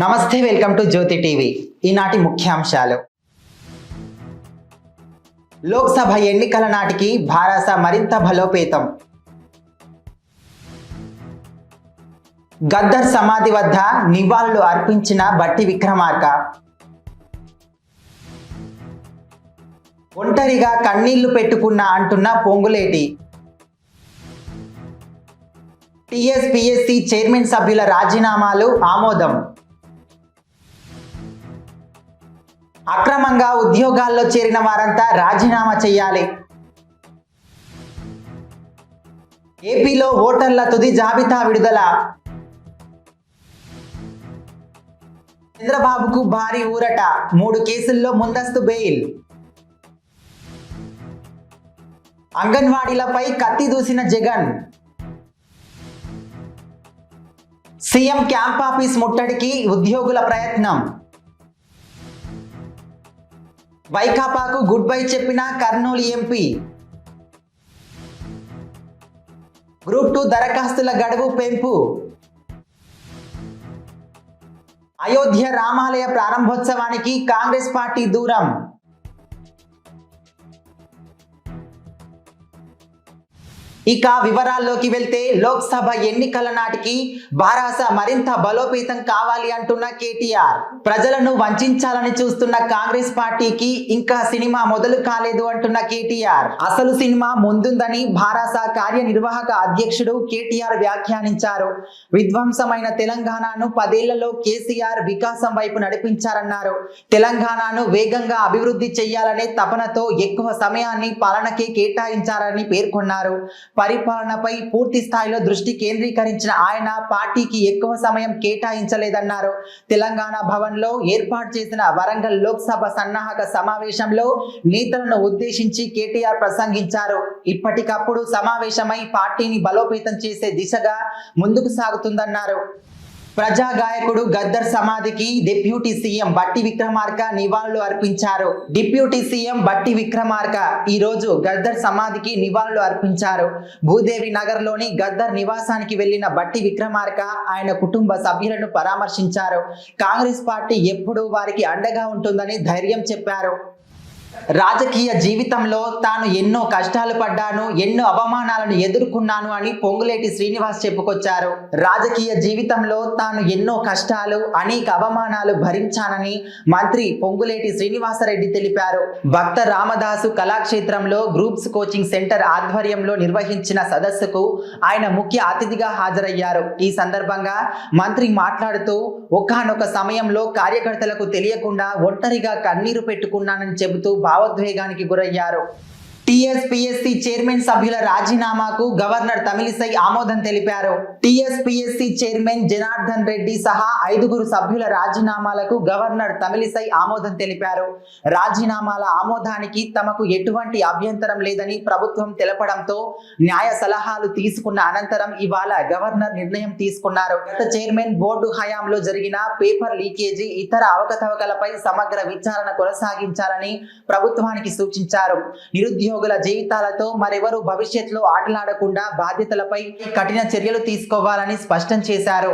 నమస్తే, welcome to Jyothi TV. ఈనాటి ముఖ్యాంశాలు. లోక్సభ ఎన్నికల నాటికి భారాస మరింత బలోపేతం. గద్దర్ సమాధి వద్ద నివాళులు అర్పించిన బట్టి విక్రమార్క. ఒంటరిగా కన్నీళ్లు పెట్టుకున్నా అంటున్న పొంగులేటి. టీఎస్పీఎస్సీ చైర్మన్ సభ్యుల రాజీనామాలు ఆమోదం. అక్రమంగా ఉద్యోగాల్లో చేరిన వారంతా రాజీనామా చేయాలి. ఏపీలో ఓటర్ల తుది జాబితా విడుదల. చంద్రబాబుకు భారీ ఊరట, 3 కేసుల్లో ముందస్తు బెయిల్. అంగన్వాడీలపై కత్తి దూసిన జగన్. సీఎం క్యాంప్ ఆఫీస్ ముట్టడికి ఉద్యోగుల ప్రయత్నం. వైకాపాకు గుడ్ బై చెప్పిన కర్నూలు ఎంపీ. గ్రూప్ 2 దరఖాస్తుల గడువు పెంపు. అయోధ్య రామాలయ ప్రారంభోత్సవానికి కాంగ్రెస్ పార్టీ దూరం. ఇక వివరాల్లోకి వెళ్తే, లోక్సభ ఎన్నికల నాటికి భారాస మరింత బలోపేతం కావాలి అంటున్న కేటీఆర్. ప్రజలను వంచాలని చూస్తున్న కాంగ్రెస్ పార్టీకి ఇంకా సినిమా మొదలు కాలేదు అంటున్న కేటీఆర్. అసలు సినిమా ముందుందని భారాస కార్యనిర్వాహక అధ్యక్షుడు కేటీఆర్ వ్యాఖ్యానించారు. విధ్వంసమైన తెలంగాణను 10 ఏళ్లలో కేసీఆర్ వికాసం వైపు నడిపించారన్నారు. తెలంగాణను వేగంగా అభివృద్ధి చేయాలనే తపనతో ఎక్కువ సమయాన్ని పాలనకే కేటాయించారని పేర్కొన్నారు. పరిపాలనపై పూర్తి స్థాయిలో దృష్టి కేంద్రీకరించిన ఆయన పార్టీకి ఎక్కువ సమయం కేటాయించలేదన్నారు. తెలంగాణ భవన్లో ఏర్పాటు చేసిన వరంగల్ లోక్సభ సన్నాహక సమావేశంలో నేతలను ఉద్దేశించి కేటీఆర్ ప్రసంగించారు. ఇప్పటికప్పుడు సమావేశమై పార్టీని బలోపేతం చేసే దిశగా ముందుకు సాగుతుందన్నారు. ప్రజా గాయకుడు గద్దర్ సమాధికి డిప్యూటీ సీఎం బట్టి విక్రమార్క నివాళులు అర్పించారు. డిప్యూటీ సీఎం బట్టి విక్రమార్క ఈ రోజు గద్దర్ సమాధికి నివాళులు అర్పించారు. భూదేవి నగర్లోని గద్దర్ నివాసానికి వెళ్లిన బట్టి విక్రమార్క ఆయన కుటుంబ సభ్యులను పరామర్శించారు. కాంగ్రెస్ పార్టీ ఎప్పుడూ వారికి అండగా ఉంటుందని ధైర్యం చెప్పారు. రాజకీయ జీవితంలో తాను ఎన్నో కష్టాలు పడ్డాను, ఎన్నో అవమానాలను ఎదుర్కొన్నాను అని పొంగులేటి శ్రీనివాస్ చెప్పుకొచ్చారు. రాజకీయ జీవితంలో తాను ఎన్నో కష్టాలు, అనేక అవమానాలు భరించానని మంత్రి పొంగులేటి శ్రీనివాసరెడ్డి తెలిపారు. భక్త రామదాసు కళాక్షేత్రంలో గ్రూప్స్ కోచింగ్ సెంటర్ ఆధ్వర్యంలో నిర్వహించిన సదస్సుకు ఆయన ముఖ్య అతిథిగా హాజరయ్యారు. ఈ సందర్భంగా మంత్రి మాట్లాడుతూ, ఒకానొక సమయంలో కార్యకర్తలకు తెలియకుండా ఒంటరిగా కన్నీరు పెట్టుకున్నానని చెబుతూ భావోద్వేగానికి గురయ్యారు. టీఎస్పీఎస్సీ చైర్మన్ సభ్యుల రాజీనామాకు గవర్నర్ తమిళిసై ఆమోదం తెలిపారు. టీఎస్పీఎస్సీ చైర్మన్ జనార్దన్ రెడ్డి సహా 5 సభ్యుల రాజీనామాలకు గవర్నర్ తమిళిసై ఆమోదం తెలిపారు. రాజీనామాల ఆమోదానికి తమకు ఎటువంటి అభ్యంతరం లేదని ప్రభుత్వం తెలపడంతో న్యాయ సలహాలు తీసుకున్న అనంతరం ఇవాళ గవర్నర్ నిర్ణయం తీసుకున్నారు. గత చైర్మన్ బోర్డు హయాంలో జరిగిన పేపర్ లీకేజీ, ఇతర అవకతవకలపై సమగ్ర విచారణ కొనసాగించాలని ప్రభుత్వానికి సూచించారు. నిరుద్యోగుల జీవితాలతో మరెవరూ భవిష్యత్తులో ఆటలాడకుండా బాధ్యతలపై కఠిన చర్యలు తీసుకోవాలని స్పష్టం చేశారు.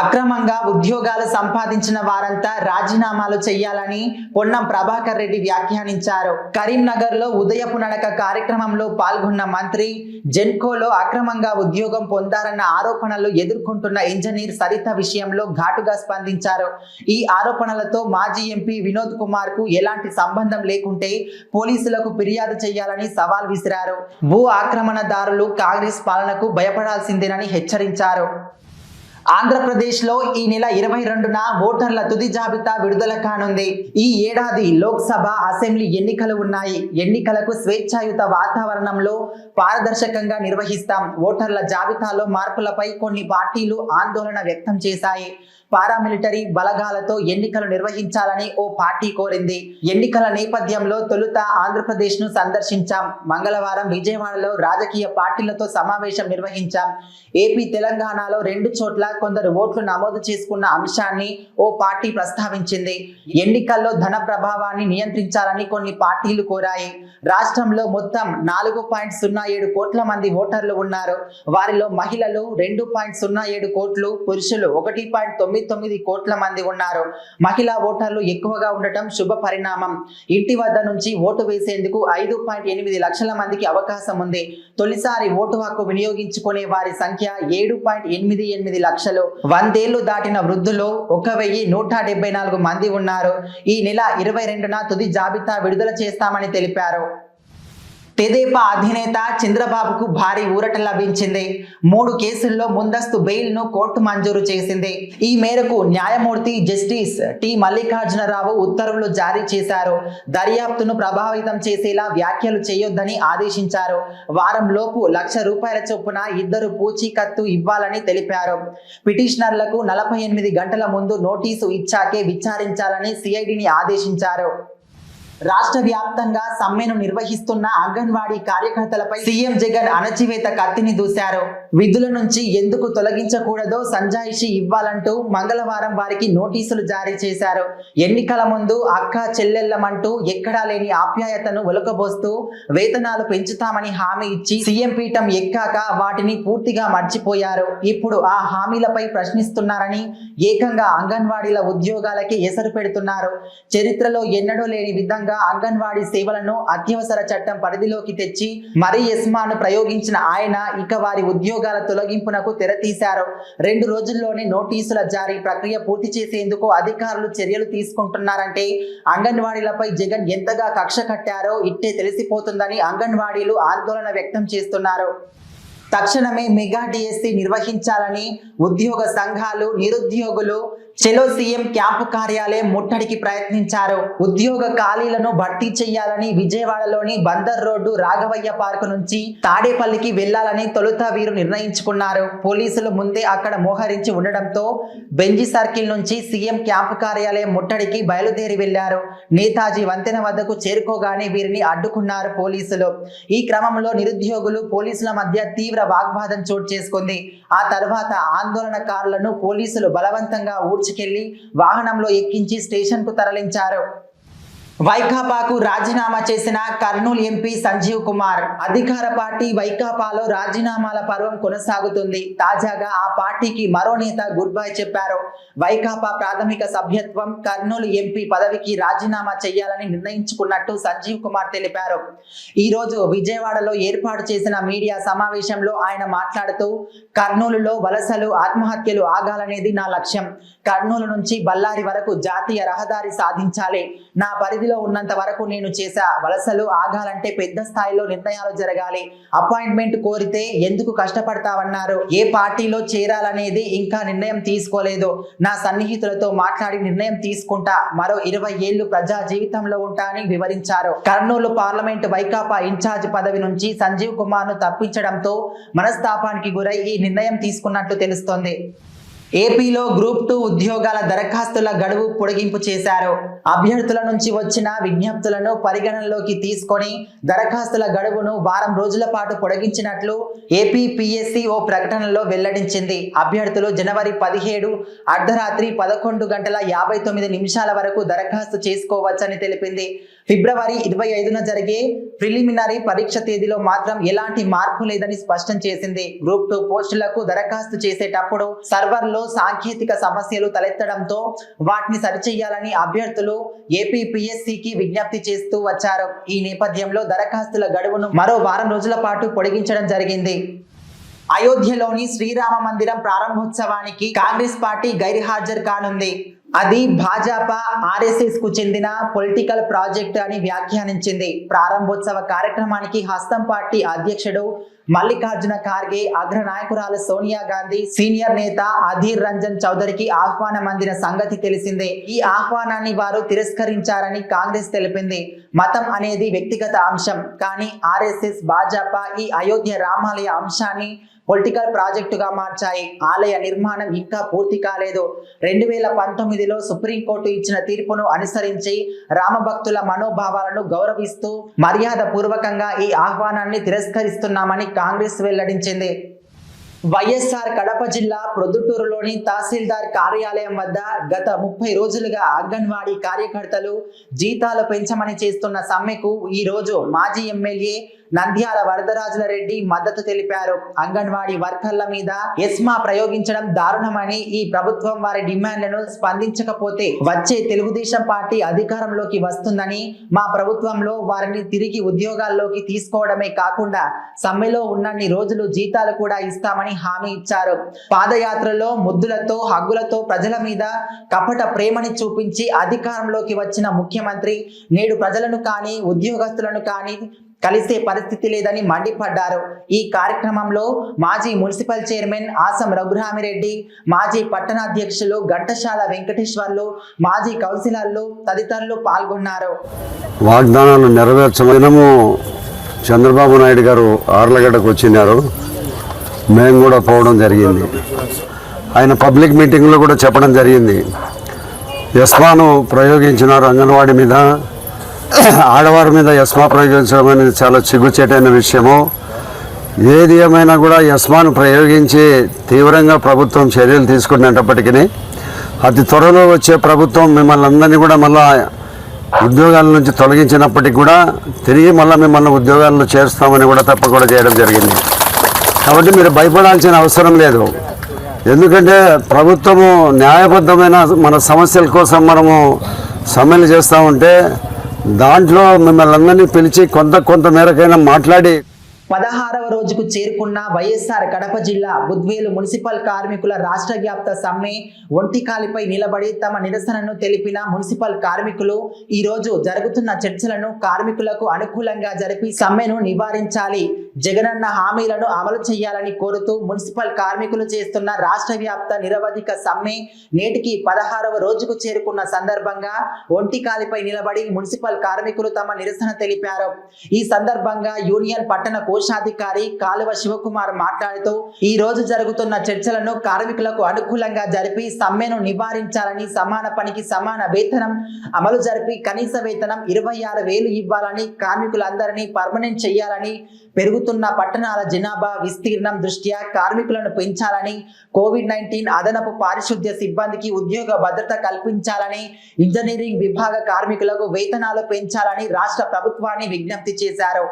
అక్రమంగా ఉద్యోగాలు సంపాదించిన వారంతా రాజీనామాలు చేయాలని పొన్నం ప్రభాకర్ రెడ్డి వ్యాఖ్యానించారు. కరీంనగర్ లో ఉదయపు నడక కార్యక్రమంలో పాల్గొన్న మంత్రి జెన్కోలో అక్రమంగా ఉద్యోగం పొందారన్న ఆరోపణలు ఎదుర్కొంటున్న ఇంజనీర్ సరిత విషయంలో ఘాటుగా స్పందించారు. ఈ ఆరోపణలతో మాజీ ఎంపీ వినోద్ కుమార్ కు ఎలాంటి సంబంధం లేకుంటే పోలీసులకు ఫిర్యాదు చేయాలని సవాల్ విసిరారు. భూ ఆక్రమణదారులు కాంగ్రెస్ పాలనకు భయపడాల్సిందేనని హెచ్చరించారు. ఆంధ్రప్రదేశ్లో ఈ నెల 22న ఓటర్ల తుది జాబితా విడుదల కానుంది. ఈ ఏడాది లోక్సభ, అసెంబ్లీ ఎన్నికలు ఉన్నాయి. ఎన్నికలకు స్వేచ్ఛాయుత వాతావరణంలో పారదర్శకంగా నిర్వహిస్తాం. ఓటర్ల జాబితాలో మార్పులపై కొన్ని పార్టీలు ఆందోళన వ్యక్తం చేశాయి. పారామిలిటరీ బలగాలతో ఎన్నికలు నిర్వహించాలని ఓ పార్టీ కోరింది. ఎన్నికల నేపథ్యంలో తొలుత ఆంధ్రప్రదేశ్ ను సందర్శించాం. మంగళవారం విజయవాడలో రాజకీయ పార్టీలతో సమావేశం నిర్వహించాం. ఏపీ, తెలంగాణలో 2 చోట్ల కొందరు ఓట్లు నమోదు చేసుకున్న అంశాన్ని ఓ పార్టీ ప్రస్తావించింది. ఎన్నికల్లో ధన ప్రభావాన్ని నియంత్రించాలని కొన్ని పార్టీలు కోరాయి. రాష్ట్రంలో మొత్తం 4.07 కోట్ల మంది ఓటర్లు ఉన్నారు. వారిలో మహిళలు 2.07 కోట్లు, పురుషులు 1.99 కోట్ల మంది ఉన్నారు. మహిళా ఓటర్లు ఎక్కువగా ఉండటం శుభ పరిణామం. ఇంటి వద్ద నుంచి ఓటు వేసేందుకు 5.8 లక్షల మందికి అవకాశం ఉంది. తొలిసారి ఓటు హక్కు వినియోగించుకునే వారి సంఖ్య 7.88 లక్షలు. 100 ఏళ్లు దాటిన వృద్ధులు 1174 మంది ఉన్నారు. ఈ నెల 22న తుది జాబితా విడుదల చేస్తామని తెలిపారు. తెదేపా అధినేత చంద్రబాబుకు భారీ ఊరట లభించింది. 3 కేసుల్లో ముందస్తు బెయిల్ను కోర్టు మంజూరు చేసింది. ఈ మేరకు న్యాయమూర్తి జస్టిస్ టి మల్లికార్జునరావు ఉత్తర్వులు జారీ చేశారు. దర్యాప్తును ప్రభావితం చేసేలా వ్యాఖ్యలు చేయొద్దని ఆదేశించారు. వారంలోపు ₹1,00,000 చొప్పున 2 పూచీకత్తు ఇవ్వాలని తెలిపారు. పిటిషనర్లకు 48 గంటల ముందు నోటీసు ఇచ్చాకే విచారించాలని సిఐడిని ఆదేశించారు. రాష్ట్ర వ్యాప్తంగా సమ్మెను నిర్వహిస్తున్న అంగన్వాడీ కార్యకర్తలపై సీఎం జగన్ అణచివేత కత్తిని దూశారు. విధుల నుంచి ఎందుకు తొలగించకూడదో సంజాయిషి ఇవ్వాలంటూ మంగళవారం వారికి నోటీసులు జారీ చేశారు. ఎన్నికల ముందు అక్క చెల్లెళ్లమంటూ ఎక్కడా లేని ఆప్యాయతను ఒలకబోస్తూ వేతనాలు పెంచుతామని హామీ ఇచ్చి సీఎం పీఠం ఎక్కాక వాటిని పూర్తిగా మర్చిపోయారు. ఇప్పుడు ఆ హామీలపై ప్రశ్నిస్తున్నారని ఏకంగా అంగన్వాడీల ఉద్యోగాలకి ఎసరు పెడుతున్నారు. చరిత్రలో ఎన్నడూ లేని విధంగా అంగన్వాడీ సేవలను అత్యవసర చట్టం పరిధిలోకి తెచ్చి మరీ ఎస్మాను ప్రయోగించిన ఆయన ఇక వారి ఉద్యోగాల తొలగింపునకు తెరతీశారు. 2 రోజుల్లోనే నోటీసుల జారీ ప్రక్రియ పూర్తి చేసేందుకు అధికారులు చర్యలు తీసుకుంటున్నారంటే అంగన్వాడీలపై జగన్ ఎంతగా కక్ష కట్టారో ఇట్టే తెలిసిపోతుందని అంగన్వాడీలు ఆందోళన వ్యక్తం చేస్తున్నారు. తక్షణమే మెగా డిఎస్సి నిర్వహించాలని ఉద్యోగ సంఘాలు, నిరుద్యోగులు చెలో సీఎం క్యాంపు కార్యాలయం ముట్టడికి ప్రయత్నించారు. ఉద్యోగ ఖాళీలను భర్తీ చేయాలని విజయవాడలోని బందర్ రోడ్డు రాఘవయ్య పార్కు నుంచి తాడేపల్లికి వెళ్లాలని తొలుత వీరు నిర్ణయించుకున్నారు. పోలీసులు ముందే అక్కడ మోహరించి ఉండడంతో బెంజి సర్కిల్ నుంచి సీఎం క్యాంపు కార్యాలయం ముట్టడికి బయలుదేరి వెళ్లారు. నేతాజీ వంతెన వద్దకు చేరుకోగానే వీరిని అడ్డుకున్నారు పోలీసులు. ఈ క్రమంలో నిరుద్యోగులు పోలీసుల మధ్య తీవ్ర వాగ్వాదం చోటు చేసుకుంది. ఆ తర్వాత ఆందోళనకారులను పోలీసులు బలవంతంగా ఊడ్చుకెళ్లి వాహనంలో ఎక్కించి స్టేషన్ కు తరలించారు. వైకాపాకు రాజీనామా చేసిన కర్నూలు ఎంపీ సంజీవ్ కుమార్. అధికార పార్టీ వైకాపాలో రాజీనామాల పర్వం కొనసాగుతుంది. తాజాగా ఆ పార్టీకి మరో నేత గుడ్ బై చెప్పారు. వైకాపా ప్రాథమిక సభ్యత్వం, కర్నూలు ఎంపీ పదవికి రాజీనామా చేయాలని నిర్ణయించుకున్నట్టు సంజీవ్ కుమార్ తెలిపారు. ఈ రోజు విజయవాడలో ఏర్పాటు చేసిన మీడియా సమావేశంలో ఆయన మాట్లాడుతూ, కర్నూలులో వలసలు, ఆత్మహత్యలు ఆగాలనేది నా లక్ష్యం. కర్నూలు నుంచి బళ్ళారి వరకు జాతీయ రహదారి సాధించాలి. నా పరిధిలో ఉన్నంత వరకు నేను చేశా. వలసలు ఆగాలంటే పెద్ద స్థాయిలో నిర్ణయాలు జరగాలి. అపాయింట్మెంట్ కోరితే ఎందుకు కష్టపడతావన్నారు. ఏ పార్టీలో చేరాలనేది ఇంకా నిర్ణయం తీసుకోలేదు. నా సన్నిహితులతో మాట్లాడి నిర్ణయం తీసుకుంటా. మరో 20 ఏళ్లు ప్రజా జీవితంలో ఉంటా అని వివరించారు. కర్నూలు పార్లమెంట్ వైకాపా ఇన్ఛార్జ్ పదవి నుంచి సంజీవ్ కుమార్ ను తప్పించడంతో మనస్తాపానికి గురై ఈ నిర్ణయం తీసుకున్నట్లు తెలుస్తోంది. ఏపీలో గ్రూప్ 2 ఉద్యోగాల దరఖాస్తుల గడువు పొడిగింపు చేశారు. అభ్యర్థుల నుంచి వచ్చిన విజ్ఞప్తులను పరిగణనలోకి తీసుకొని దరఖాస్తుల గడువును వారం రోజుల పాటు పొడిగించినట్లు ఏపీపీఎస్సీ ఓ ప్రకటనలో వెల్లడించింది. అభ్యర్థులు జనవరి 17 అర్ధరాత్రి 11:59 వరకు దరఖాస్తు చేసుకోవచ్చని తెలిపింది. ఫిబ్రవరి 25న జరిగే ప్రిలిమినరీ పరీక్ష తేదీలో మాత్రం ఎలాంటి మార్పు లేదని స్పష్టం చేసింది. గ్రూప్ 2 పోస్టులకు దరఖాస్తు చేసేటప్పుడు సర్వర్లో సాంకేతిక సమస్యలు తలెత్తడంతో వాటిని సరిచేయాలని అభ్యర్థులు ఏపీపీఎస్సీకి విజ్ఞప్తి చేస్తూ వచ్చారు. ఈ నేపథ్యంలో దరఖాస్తుల గడువును మరో వారం రోజుల పాటు పొడిగించడం జరిగింది. అయోధ్యలోని శ్రీరామ మందిరం ప్రారంభోత్సవానికి కాంగ్రెస్ పార్టీ గైర్హాజరు కానుంది. అది భాజపా, ఆర్ఎస్ఎస్ కు చెందిన పొలిటికల్ ప్రాజెక్ట్ అని వ్యాఖ్యానించింది. ప్రారంభోత్సవ కార్యక్రమానికి హస్తం పార్టీ అధ్యక్షుడు మల్లికార్జున ఖార్గే, అగ్ర నాయకురాలు సోనియా గాంధీ, సీనియర్ నేత అధీర్ రంజన్ చౌదరికి ఆహ్వానం అందిన సంగతి తెలిసిందే. ఈ ఆహ్వానాన్ని వారు తిరస్కరించారని కాంగ్రెస్ తెలిపింది. మతం అనేది వ్యక్తిగత అంశం, కానీ ఆర్ఎస్ఎస్, భాజపా ఈ అయోధ్య రామాలయ అంశాన్ని పొలిటికల్ ప్రాజెక్టుగా మార్చాయి. ఆలయ నిర్మాణం ఇంకా పూర్తి కాలేదు. 2019లో సుప్రీంకోర్టు ఇచ్చిన తీర్పును అనుసరించి రామభక్తుల మనోభావాలను గౌరవిస్తూ మర్యాద పూర్వకంగా ఈ ఆహ్వానాన్ని తిరస్కరిస్తున్నామని కాంగ్రెస్ వెల్లడించింది. వైఎస్ఆర్ కడప జిల్లా ప్రొద్దుటూరులోని తహసీల్దార్ కార్యాలయం వద్ద గత 30 రోజులుగా అంగన్వాడీ కార్యకర్తలు జీతాలు పెంచమని చేస్తున్న సమ్మెకు ఈ రోజు మాజీ ఎమ్మెల్యే నంద్యాల వరదరాజుల రెడ్డి మద్దతు తెలిపారు. అంగన్వాడీ వర్కర్ల మీద ఎస్మా ప్రయోగించడం దారుణమని, ఈ ప్రభుత్వం వారి డిమాండ్లను స్పందించకపోతే వచ్చే తెలుగుదేశం పార్టీ అధికారంలోకి వస్తుందని, మా ప్రభుత్వంలో వారిని తిరిగి ఉద్యోగాల్లోకి తీసుకోవడమే కాకుండా సమ్మెలో ఉన్నన్ని రోజులు జీతాలు కూడా ఇస్తామని హామీ ఇచ్చారు. పాదయాత్రలో ముద్దులతో హగ్గులతో ప్రజల మీద కపట ప్రేమని చూపించి అధికారంలోకి వచ్చిన ముఖ్యమంత్రి నేడు ప్రజలను కానీ ఉద్యోగస్తులను కానీ కలిసే పరిస్థితి లేదని మండిపడ్డారు. ఈ కార్యక్రమంలో మాజీ మున్సిపల్ చైర్మన్ ఆసం రఘురామిరెడ్డి, మాజీ పట్టణాధ్యక్షులు ఘంటసాల వెంకటేశ్వర్లు, మాజీ కౌన్సిలర్లు తదితరులు పాల్గొన్నారు. వాగ్దానాలు నెరవేర్చమనము చంద్రబాబు నాయుడు గారు ఆర్లగడ్డకు వచ్చినారు. మేము కూడా పోవడం జరిగింది. ఆయన పబ్లిక్ మీటింగ్లో కూడా చెప్పడం జరిగింది. ఎస్మాను ప్రయోగించినారు అంగన్వాడీ మీద. ఆడవారి మీద ఎస్మా ప్రయోగించడం అనేది చాలా సిగ్గుచేటైన విషయము. ఏది ఏమైనా కూడా ఎస్మాను ప్రయోగించి తీవ్రంగా ప్రభుత్వం చర్యలు తీసుకునేటప్పటికీ అతి త్వరలో వచ్చే ప్రభుత్వం మిమ్మల్ని అందరినీ కూడా మళ్ళా ఉద్యోగాల నుంచి తొలగించినప్పటికీ కూడా తిరిగి మళ్ళీ మిమ్మల్ని ఉద్యోగాల్లో చేరుస్తామని కూడా తప్పకుండా చేయడం జరిగింది. కాబట్టి మీరు భయపడాల్సిన అవసరం లేదు. ఎందుకంటే ప్రభుత్వము న్యాయబద్ధమైన మన సమస్యల కోసం మనము సమ్మెలు చేస్తూ ఉంటే దాంట్లో మిమ్మల్ని అందరినీ పిలిచి కొంత మేరకైనా మాట్లాడి 16వ రోజుకు చేరుకున్న వైఎస్ఆర్ కడప జిల్లా బుద్వేలు మున్సిపల్ కార్మికుల రాష్ట్ర వ్యాప్త సమ్మె ఒంటికాలిపై నిలబడి తమ నిరసనను తెలిపిన మున్సిపల్ కార్మికులు ఈ రోజు జరుగుతున్న చర్చలను కార్మికులకు అనుకూలంగా జరిపి సమ్మెను నివారించాలి, జగనన్న హామీలను అమలు చేయాలని కోరుతూ మున్సిపల్ కార్మికులు చేస్తున్న రాష్ట్ర వ్యాప్త నిరవధిక సమ్మె నేటికి 16వ రోజుకు చేరుకున్న సందర్భంగా ఒంటికాలిపై నిలబడి మున్సిపల్ కార్మికులు తమ నిరసన తెలిపారు. ఈ సందర్భంగా యూనియన్ పట్టణ కోశాధికారి కాలువ శివకుమార్ మాట్లాడుతూ ఈ రోజు జరుగుతున్న చర్చలను కార్మికులకు అనుకూలంగా జరిపి సమ్మెను నివారించాలని, సమాన పనికి సమాన వేతనం అమలు జరిపి కనీస వేతనం 26,000 ఇవ్వాలని, కార్మికులందరినీ పర్మనెంట్ చేయాలని, పెరుగుతున్న పట్టణాల జనాభా విస్తీర్ణం దృష్ట్యా కార్మికులను పెంచాలని, కోవిడ్-19 అదనపు పారిశుద్ధ్య సిబ్బందికి ఉద్యోగ భద్రత కల్పించాలని, ఇంజనీరింగ్ విభాగ కార్మికులకు వేతనాలు పెంచాలని రాష్ట్ర ప్రభుత్వాన్ని విజ్ఞప్తి చేశారు.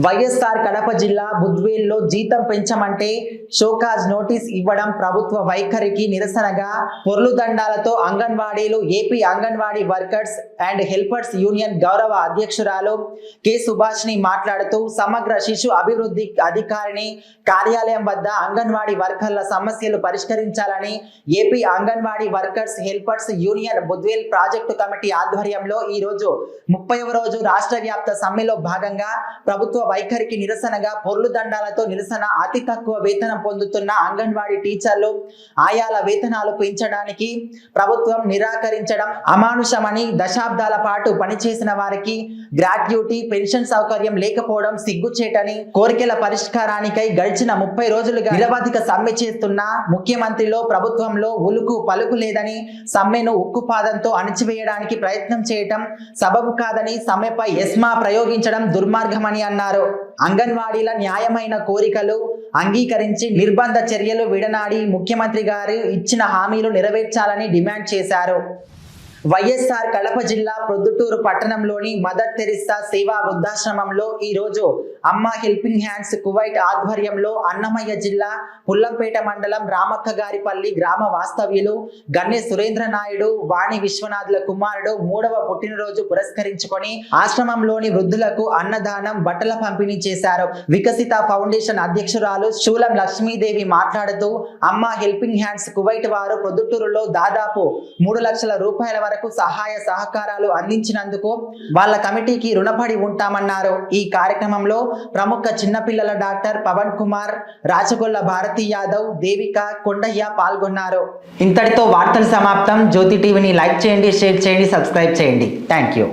వైఎస్ఆర్ కడప జిల్లా బుద్వేల్లో జీతం పెంచమంటే షోకాజ్ నోటీస్ ఇవ్వడం ప్రభుత్వ వైఖరికి నిరసనగా పొర్లుదండాలతో అంగన్వాడీలు AP Anganwadi workers and helpers union గౌరవ అధ్యక్షురాలు కె సుభాష్ని మాట్లాడుతూ సమగ్ర శిశు అభివృద్ధి అధికారిని కార్యాలయం వద్ద అంగన్వాడీ వర్కర్ల సమస్యలు పరిష్కరించాలని AP Anganwadi workers helpers union Budvel project committee ఆధ్వర్యంలో ఈ రోజు 30వ రోజు రాష్ట్ర వ్యాప్త సమ్మెలో భాగంగా ప్రభుత్వ వైఖరికి నిరసనగా పొర్లుదండాలతో నిరసన. అతి తక్కువ వేతనం పొందుతున్న అంగన్వాడీ టీచర్లు ఆయాల వేతనాలు పెంచడానికి ప్రభుత్వం నిరాకరించడం అమానుషమని, దశాబ్దాల పాటు పనిచేసిన వారికి గ్రాట్యుటీ పెన్షన్ సౌకర్యం లేకపోవడం సిగ్గుచేటని, కోరికల పరిష్కారానికై గడిచిన 30 రోజులుగా నిరవధిక సమ్మె చేస్తున్న ముఖ్యమంత్రిలో ప్రభుత్వంలో ఉలుకు పలుకు లేదని, సమ్మెను ఉక్కుపాదంతో అణచివేయడానికి ప్రయత్నం చేయటం సబబు కాదని, సమ్మెపై ఎస్మా ప్రయోగించడం దుర్మార్గమని అన్నారు. అంగన్వాడీల న్యాయమైన కోరికలు అంగీకరించి నిర్బంధ చర్యలు విడనాడి ముఖ్యమంత్రి గారు ఇచ్చిన హామీలు నెరవేర్చాలని డిమాండ్ చేశారు. వైఎస్ఆర్ కడప జిల్లా ప్రొద్దుటూరు పట్టణంలోని మదర్ తెరిస్సా సేవా వృద్ధాశ్రమంలో ఈ రోజు అమ్మ హెల్పింగ్ హ్యాండ్స్ కువైట్ ఆధ్వర్యంలో అన్నమయ్య జిల్లా పుల్లంపేట మండలం రామక్కగారిపల్లి గ్రామ వాస్తవ్యులు గన్నె సురేంద్ర నాయుడు వాణి విశ్వనాథుల కుమారుడు 3వ పుట్టినరోజు పురస్కరించుకొని ఆశ్రమంలోని వృద్ధులకు అన్నదానం, బట్టల పంపిణీ చేశారు. వికసిత ఫౌండేషన్ అధ్యక్షురాలు శూలం లక్ష్మీదేవి మాట్లాడుతూ అమ్మ హెల్పింగ్ హ్యాండ్స్ కువైట్ వారు ప్రొద్దుటూరులో దాదాపు 3 లక్షల రూపాయల వరకు సహాయ సహకారాలు అందించినందుకు వాళ్ళ కమిటీకి రుణపడి ఉంటామన్నారు. ఈ కార్యక్రమంలో ప్రముఖ చిన్నపిల్లల డాక్టర్ పవన్ కుమార్, రాచగొల్ల భారతీ యాదవ్, దేవిక, కొండయ్య పాల్గొన్నారు. ఇంతటితో వార్తలు సమాప్తం. జ్యోతి టీవీని లైక్ చేయండి, షేర్ చేయండి, సబ్స్క్రైబ్ చేయండి. Thank you.